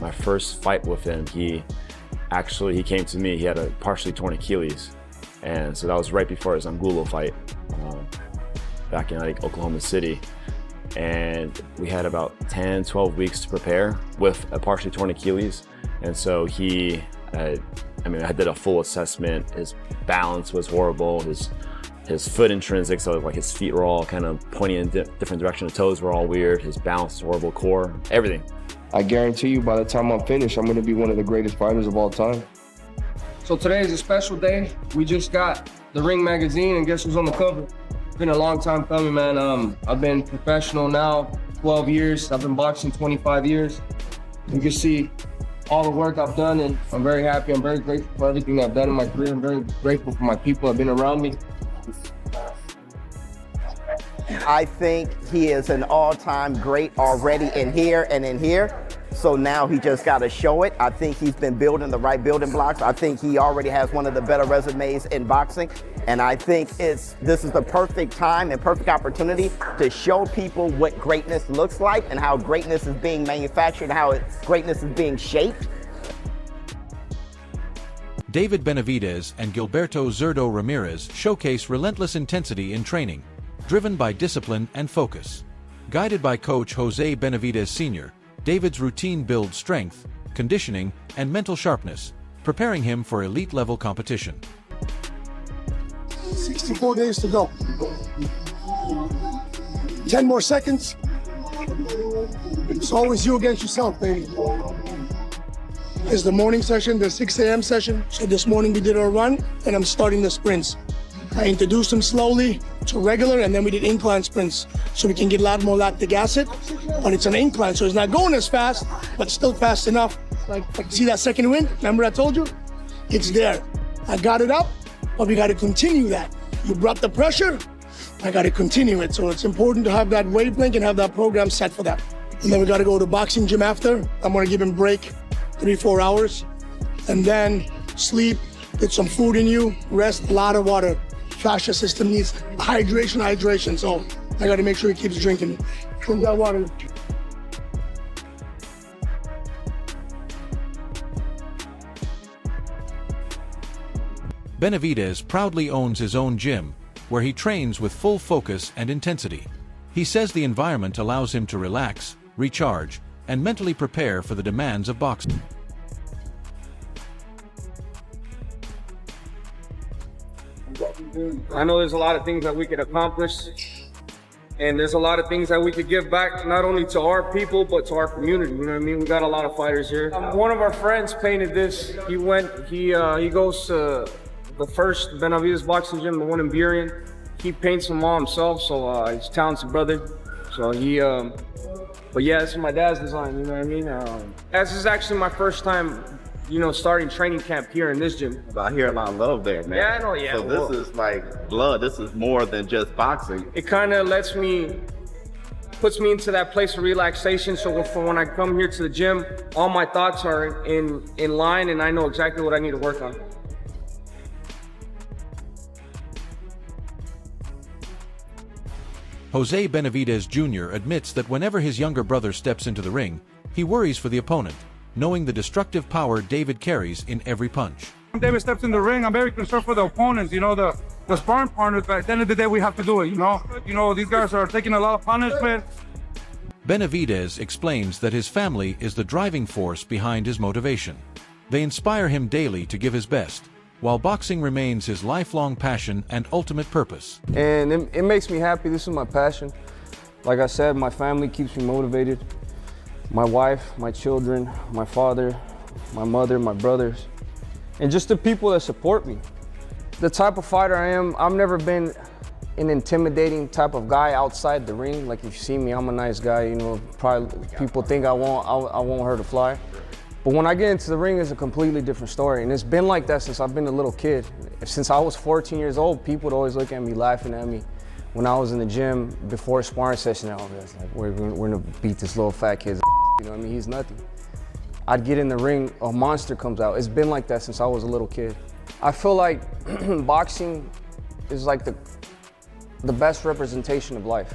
my first fight with him, he came to me. He had a partially torn Achilles, and so that was right before his Angulo fight back in Oklahoma City. And we had about 10, 12 weeks to prepare with a partially torn Achilles. And so I did a full assessment. His balance was horrible. His foot intrinsic, so like his feet were all kind of pointing in different directions. The toes were all weird. His balance was horrible, core, everything. I guarantee you by the time I'm finished, I'm gonna be one of the greatest fighters of all time. So today is a special day. We just got the Ring magazine, and guess who's on the cover? It's been a long time coming, man. I've been professional now 12 years. I've been boxing 25 years. You can see all the work I've done, and I'm very happy. I'm very grateful for everything I've done in my career. I'm very grateful for my people that have been around me. I think he is an all-time great already in here and in here. So now he just got to show it. I think he's been building the right building blocks. I think he already has one of the better resumes in boxing. And I think this is the perfect time and perfect opportunity to show people what greatness looks like and how greatness is being manufactured and how greatness is being shaped. David Benavidez and Gilberto Zurdo Ramirez showcase relentless intensity in training, driven by discipline and focus. Guided by coach Jose Benavidez Sr., David's routine builds strength, conditioning, and mental sharpness, preparing him for elite-level competition. 64 days to go. 10 more seconds. It's always you against yourself, baby. It's the morning session, the 6 a.m. session. So this morning we did our run, and I'm starting the sprints. I introduced them slowly to regular, and then we did incline sprints so we can get a lot more lactic acid. But it's an incline, so it's not going as fast, but still fast enough. Like see that second wind? Remember I told you? It's there. I got it up, but we got to continue that. You brought the pressure, I got to continue it. So it's important to have that wavelength and have that program set for that. And then we got to go to boxing gym after. I'm going to give him a break, 3-4 hours, and then sleep, get some food in you, rest, a lot of water. Fascia system needs hydration. So I got to make sure he keeps drinking. Drink that water. Benavidez proudly owns his own gym, where he trains with full focus and intensity. He says the environment allows him to relax, recharge, and mentally prepare for the demands of boxing. I know there's a lot of things that we could accomplish, and there's a lot of things that we could give back, not only to our people, but to our community, you know what I mean? We got a lot of fighters here. One of our friends painted this. He goes to the first Benavidez boxing gym, the one in Burien. He paints them all himself, so he's a talented brother. So but yeah, this is my dad's design, you know what I mean? This is actually my first time, starting training camp here in this gym. I hear a lot of love there, man. Yeah, I know, yeah. So this is like blood. This is more than just boxing. It kind of puts me into that place of relaxation. So for when I come here to the gym, all my thoughts are in line, and I know exactly what I need to work on. Jose Benavidez Jr. admits that whenever his younger brother steps into the ring, he worries for the opponent, knowing the destructive power David carries in every punch. When David steps in the ring, I'm very concerned for the opponents, the sparring partners, but at the end of the day, we have to do it, these guys are taking a lot of punishment. Benavidez explains that his family is the driving force behind his motivation. They inspire him daily to give his best, while boxing remains his lifelong passion and ultimate purpose. And it makes me happy. This is my passion. Like I said, my family keeps me motivated. My wife, my children, my father, my mother, my brothers, and just the people that support me. The type of fighter I am, I've never been an intimidating type of guy outside the ring. Like if you see me, I'm a nice guy, probably people think I won't hurt a fly. But when I get into the ring, it's a completely different story. And it's been like that since I've been a little kid. Since I was 14 years old, people would always look at me, laughing at me. When I was in the gym, before a sparring session, I was like, we're gonna beat this little fat kid's you know what I mean? He's nothing. I'd get in the ring, a monster comes out. It's been like that since I was a little kid. I feel like boxing is like the best representation of life.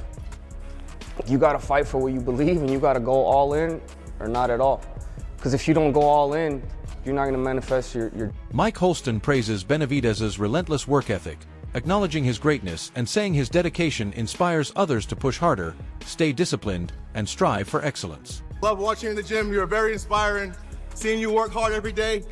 You gotta fight for what you believe, and you gotta go all in or not at all. Because if you don't go all in, you're not gonna manifest your Mike Holston praises Benavidez' relentless work ethic, acknowledging his greatness and saying his dedication inspires others to push harder, stay disciplined, and strive for excellence. Love watching you in the gym. You're very inspiring. Seeing you work hard every day.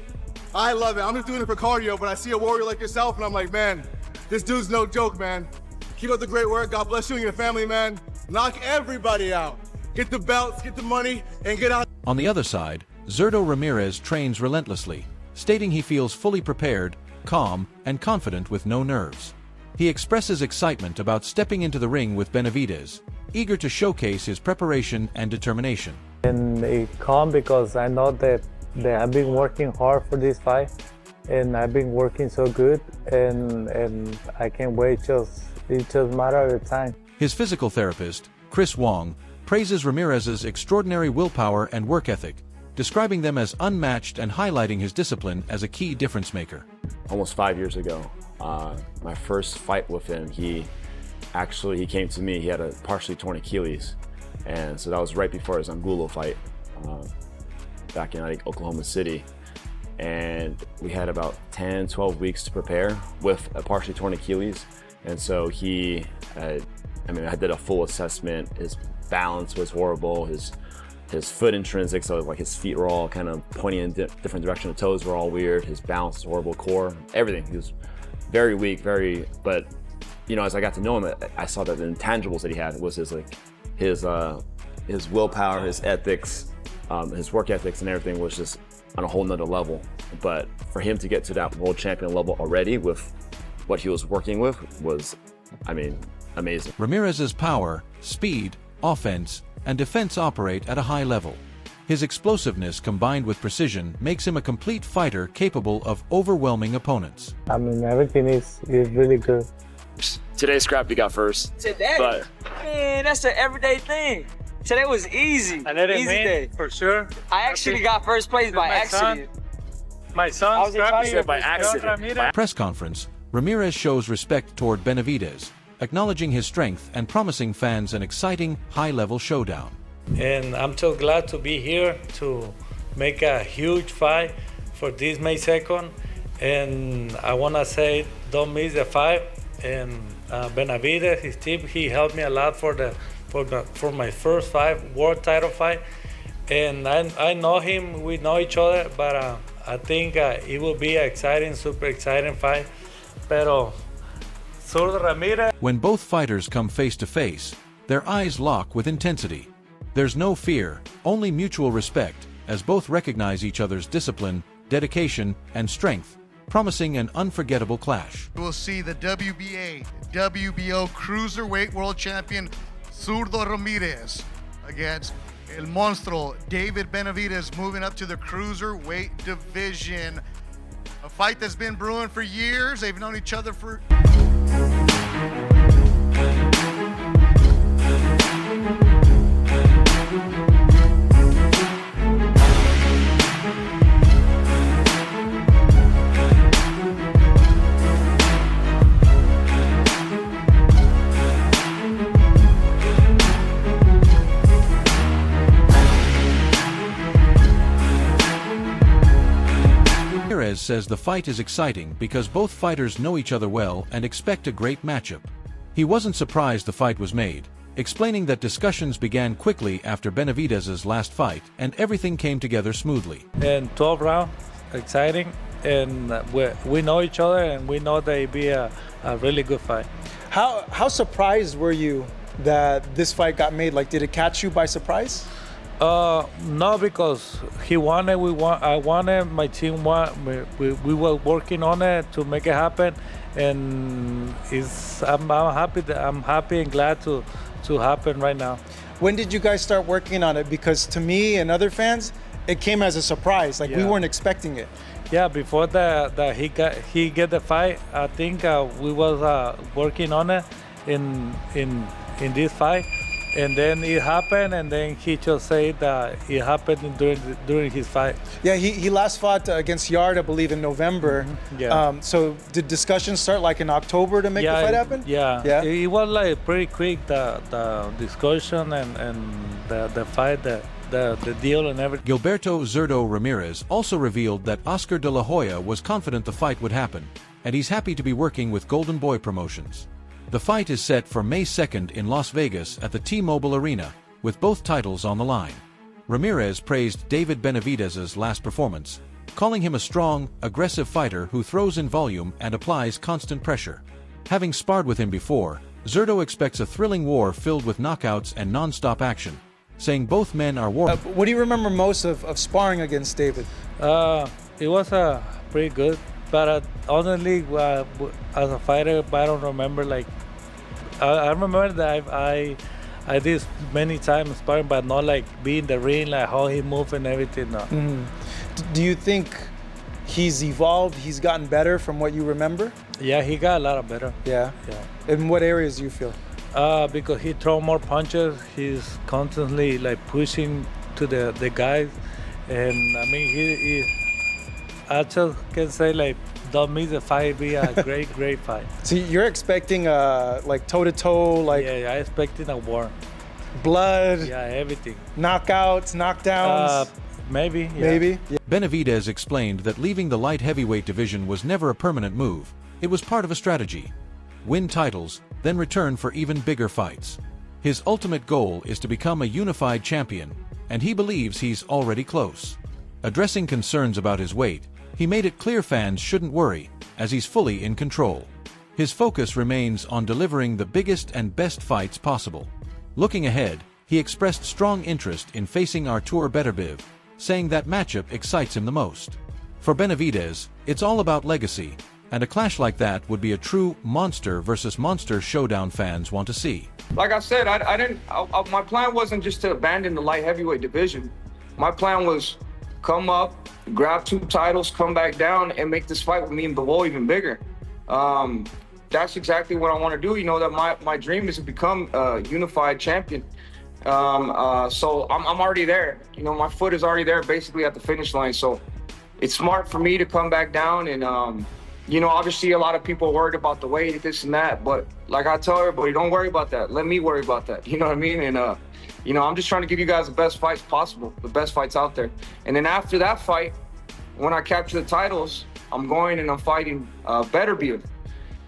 I love it. I'm just doing it for cardio, but I see a warrior like yourself, and I'm like, man, this dude's no joke, man. Keep up the great work. God bless you and your family, man. Knock everybody out. Get the belts, get the money, and get out. On the other side, Zurdo Ramirez trains relentlessly, stating he feels fully prepared, calm, and confident with no nerves. He expresses excitement about stepping into the ring with Benavidez, eager to showcase his preparation and determination. And calm because I know that I've been working hard for this fight, and I've been working so good, and I can't wait. It's just a matter of time. His physical therapist, Chris Wong, praises Ramirez's extraordinary willpower and work ethic, describing them as unmatched and highlighting his discipline as a key difference maker. Almost 5 years ago, my first fight with him, he came to me. He had a partially torn Achilles, and so that was right before his Angulo fight back in Oklahoma City. And we had about 10, 12 weeks to prepare with a partially torn Achilles. And so I did a full assessment. His balance was horrible. His foot intrinsic, so like his feet were all kind of pointing in different direction. The toes were all weird. His balance was horrible. Core, everything. He was very weak, but you know, as I got to know him, I saw that the intangibles that he had was his willpower, his ethics, his work ethics, and everything was just on a whole nother level. But for him to get to that world champion level already with what he was working with was, amazing. Ramirez's power, speed, offense, and defense operate at a high level. His explosiveness combined with precision makes him a complete fighter capable of overwhelming opponents. Everything is really good. Today's scrap you got first. Today? But Man, that's an everyday thing. Today was easy. I let it Easy win, day. for sure. I actually got first place by accident. My son, I was excited by accident. Press conference, Ramirez shows respect toward Benavidez, acknowledging his strength and promising fans an exciting, high-level showdown. And I'm so glad to be here to make a huge fight for this May 2nd. And I want to say, don't miss the fight. And Benavidez, his team, he helped me a lot for my first fight, world title fight. And I know him, we know each other, but I think it will be an exciting, super exciting fight. Pero Zurdo Ramirez. When both fighters come face to face, their eyes lock with intensity. There's no fear, only mutual respect, as both recognize each other's discipline, dedication, and strength, promising an unforgettable clash. We'll see the WBA, WBO Cruiserweight World Champion Zurdo Ramirez against El Monstro David Benavidez, moving up to the Cruiserweight division. A fight that's been brewing for years. They've known each other for... Ramirez says the fight is exciting because both fighters know each other well and expect a great matchup. He wasn't surprised the fight was made, explaining that discussions began quickly after Benavidez's last fight and everything came together smoothly. And 12 rounds, exciting, and we know each other and we know that it'll be a really good fight. How surprised were you that this fight got made? Like, did it catch you by surprise? No, because he wanted, I wanted, my team wanted, we were working on it to make it happen, and I'm happy and glad to happen right now. When did you guys start working on it? Because to me and other fans, it came as a surprise. Like, we weren't expecting it. Yeah, before he get the fight, I think we was working on it in this fight. And then it happened, and then he just said that it happened during his fight. Yeah, he last fought against Yard, I believe, in November. Mm-hmm. Yeah. So did discussions start like in October to make the fight happen? Yeah. It was like pretty quick, the discussion and the fight. the deal and everything. Gilberto Zurdo Ramirez also revealed that Oscar de la Hoya was confident the fight would happen, and he's happy to be working with Golden Boy Promotions. The fight is set for May 2nd in Las Vegas at the T-Mobile Arena, with both titles on the line. Ramirez praised David Benavidez's last performance, calling him a strong, aggressive fighter who throws in volume and applies constant pressure. Having sparred with him before, Zurdo expects a thrilling war filled with knockouts and non-stop action, saying both men are war. What do you remember most of sparring against David? It was pretty good, but honestly, as a fighter, I don't remember. Like, I remember that I did many times sparring, but not like being in the ring, like how he moved and everything. No. Mm-hmm. Do you think he's evolved? He's gotten better from what you remember? Yeah, he got a lot better. Yeah. Yeah. In what areas do you feel? Because he throw more punches. He's constantly like pushing to the guys, and I mean I just can say like don't miss the fight. Be a great fight. So you're expecting like toe to toe, like yeah, I expecting a war. Blood. Yeah, everything. Knockouts, knockdowns. Maybe. Yeah. Maybe. Yeah. Benavidez explained that leaving the light heavyweight division was never a permanent move. It was part of a strategy. Win titles, then return for even bigger fights. His ultimate goal is to become a unified champion, and he believes he's already close. Addressing concerns about his weight, he made it clear fans shouldn't worry, as he's fully in control. His focus remains on delivering the biggest and best fights possible. Looking ahead, he expressed strong interest in facing Artur Beterbiev, saying that matchup excites him the most. For Benavidez, it's all about legacy, and a clash like that would be a true monster versus monster showdown fans want to see. Like I said, my plan wasn't just to abandon the light heavyweight division. My plan was come up, grab 2 titles, come back down, and make this fight with me and Bivol even bigger. That's exactly what I want to do. You know, that my dream is to become a unified champion. So I'm already there. You know, my foot is already there basically at the finish line. So it's smart for me to come back down and, you know, obviously a lot of people are worried about the weight, this and that, but like I tell everybody, don't worry about that. Let me worry about that. You know what I mean? And, you know, I'm just trying to give you guys the best fights possible, the best fights out there. And then after that fight, when I capture the titles, I'm going and I'm fighting Beterbiev.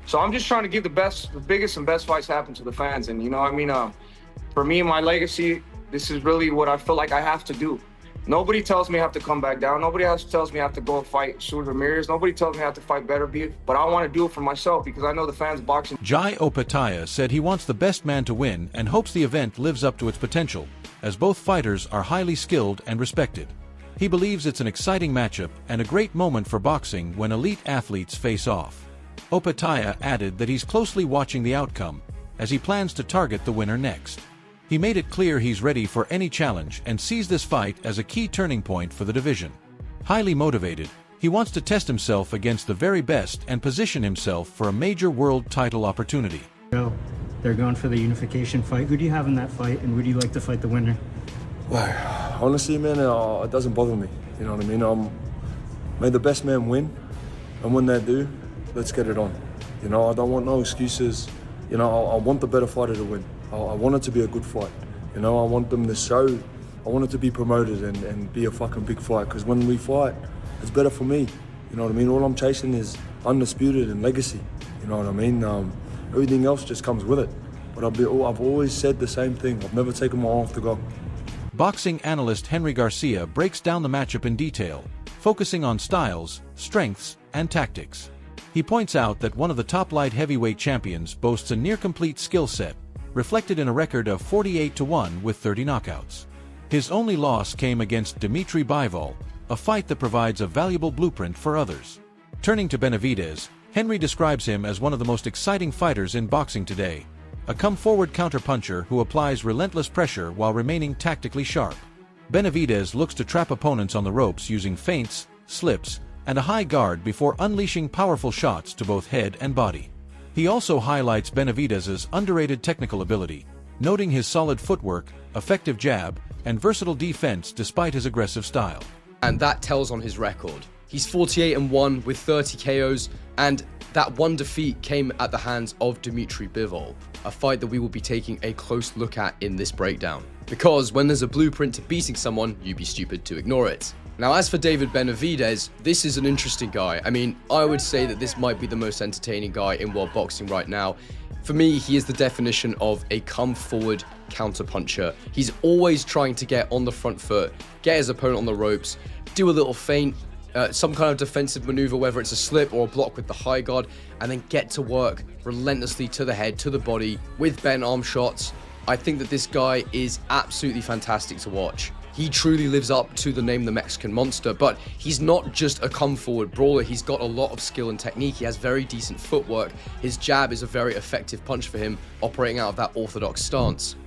So I'm just trying to give the biggest and best fights happen to the fans. And, you know, I mean, for me and my legacy, this is really what I feel like I have to do. Nobody tells me I have to come back down. Nobody else tells me I have to go and fight Zurdo Ramirez. Nobody tells me I have to fight Beterbiev. But I want to do it for myself because I know the fans boxing. Jai Opataya said he wants the best man to win and hopes the event lives up to its potential, as both fighters are highly skilled and respected. He believes it's an exciting matchup and a great moment for boxing when elite athletes face off. Opataya added that he's closely watching the outcome, as he plans to target the winner next. He made it clear he's ready for any challenge and sees this fight as a key turning point for the division. Highly motivated, he wants to test himself against the very best and position himself for a major world title opportunity. They're going for the unification fight. Who do you have in that fight, and would you like to fight the winner? Honestly, man, it doesn't bother me. You know what I mean? May the best man win, and when they do, let's get it on. You know, I don't want no excuses. You know, I want the better fighter to win. I want it to be a good fight. You know, I want them to show, I want it to be promoted and be a fucking big fight. Because when we fight, it's better for me. You know what I mean? All I'm chasing is undisputed and legacy. You know what I mean? Everything else just comes with it. But I've always said the same thing. I've never taken my eye off the goal. Boxing analyst Henry Garcia breaks down the matchup in detail, focusing on styles, strengths, and tactics. He points out that one of the top light heavyweight champions boasts a near-complete skill set, reflected in a record of 48-1 with 30 knockouts. His only loss came against Dimitri Bivol, a fight that provides a valuable blueprint for others. Turning to Benavidez, Henry describes him as one of the most exciting fighters in boxing today, a come-forward counterpuncher who applies relentless pressure while remaining tactically sharp. Benavidez looks to trap opponents on the ropes using feints, slips, and a high guard before unleashing powerful shots to both head and body. He also highlights Benavidez's underrated technical ability, noting his solid footwork, effective jab, and versatile defense despite his aggressive style. And that tells on his record. He's 48-1 with 30 KOs, and that one defeat came at the hands of Dimitri Bivol, a fight that we will be taking a close look at in this breakdown. because when there's a blueprint to beating someone, you'd be stupid to ignore it. Now, as for David Benavidez, this is an interesting guy. I mean, I would say that this might be the most entertaining guy in world boxing right now. For me, he is the definition of a come-forward counter-puncher. He's always trying to get on the front foot, get his opponent on the ropes, do a little feint, some kind of defensive maneuver, whether it's a slip or a block with the high guard, and then get to work relentlessly to the head, to the body, with bent arm shots. I think that this guy is absolutely fantastic to watch. He truly lives up to the name the Mexican Monster, but he's not just a come-forward brawler. He's got a lot of skill and technique. He has very decent footwork. His jab is a very effective punch for him, operating out of that orthodox stance.